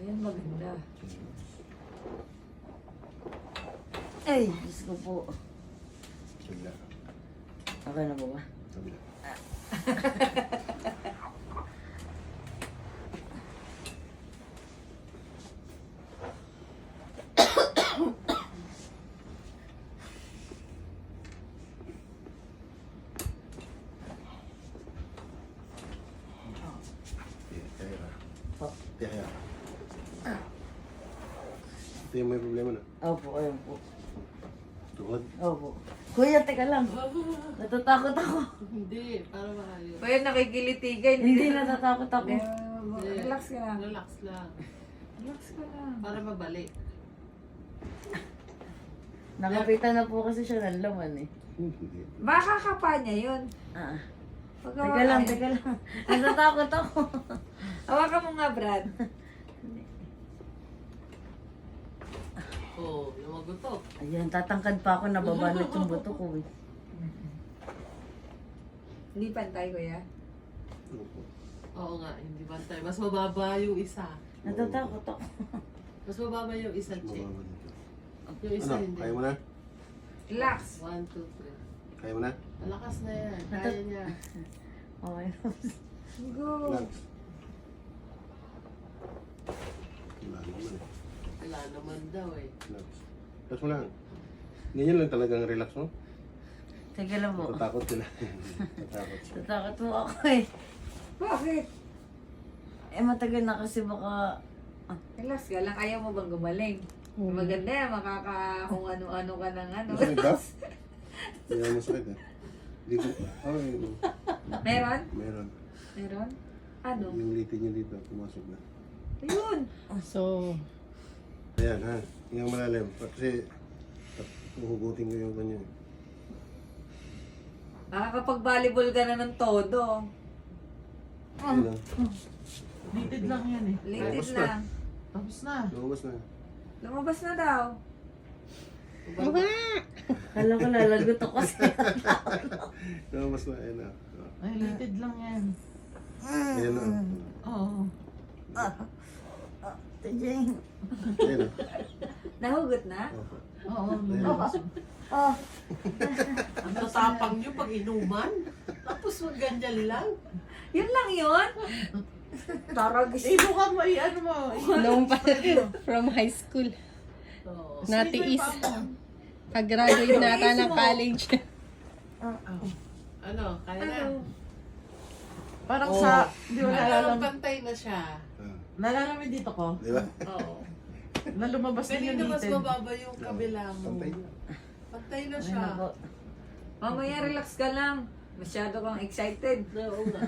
Ayan, maganda. Ay, Diyos ko po. Kabila. Okay na po ba? Kabila. Po. Kaya. Ito yung may problema na. Opo, ayun po. Tuhod. Opo. Kuya, teka lang. Natatakot ako. Hindi, para maayos. Kuya, nakikilitigan. Hindi natatakot ako. Relax ka lang. Relax lang. Relax ka lang. Para mabalik. Nakapitan na po kasi siya ng laman eh. Hindi. Baka kapa niya yun. Ah. Pagka Teka lang, teka lang. Natatakot ako. Hawakan mo nga, Brad. Oo, yung magutok. Ayan, tatangkad pa ako, nababanat yung buto ko eh. Hindi pantay, kuya. Opo. Oo nga, hindi bantay. Mas mababa yung isa. Natatakot ako. Mas mababa yung isa, Che. Mababa dito. Yung isa Ano? hindi. Kaya mo na? Relax. 1, 2, 3. Kaya mo na? Malakas na yan. Kaya niya. Okay. Go. Relax. Wala naman eh. Wala naman daw eh. Relax. Relax mo lang. Ganyan lang talagang relax mo. Teka lang po. Tatakot sila. Tatakot sila. Tatakot mo ako eh. Bakit? Eh matagal na kasi baka... Relax ka lang. Ayaw mo bang gumaling? Maganda yan. Kung ano-ano ka ng ano. Masakit ba? Hindi naman masakit eh. Dito. Ay, Meron? meron. Meron? Ano? Yung litin niya dito, pumasok na. Ayun. So... Ayan ha. Hingang malalim. Kasi huhugutin ko yung kanya. Nakakapag-volleyball ka na ng todo. Yun lang. Litid lang yan eh. Litid Tapos na. lang. Tapos na. Lumabas na. Lumabas na daw. Kala ko lalagot ako kasi. Lumabas na. Ayan na. Ay, litid lang yan. Ayan na. Oo. Tijeng. Ayan na. Nahugot na? Opo. Oo. Ayan. Oh, Ang tatapang nyo pag inuman. Tapos ganyan lang. Yun lang yun? Tarag. Inukan mo, ano mo. Noong pa from high school. Oo. Natiis. Sino yung papa mo? Pag-graduate nata ng college. Ano, kaya na. Ano? Parang Oo. sa, di ba Parang nalalam, pantay na siya. Ah. Nalalamay dito ko, Di ba? Oo. na lumabas din Kanina yung mas litid. mababa yung kabila mo. Pantay. Pantay na ayun siya. ako. Mamaya relax ka lang. Masyado kang excited. Oo nga.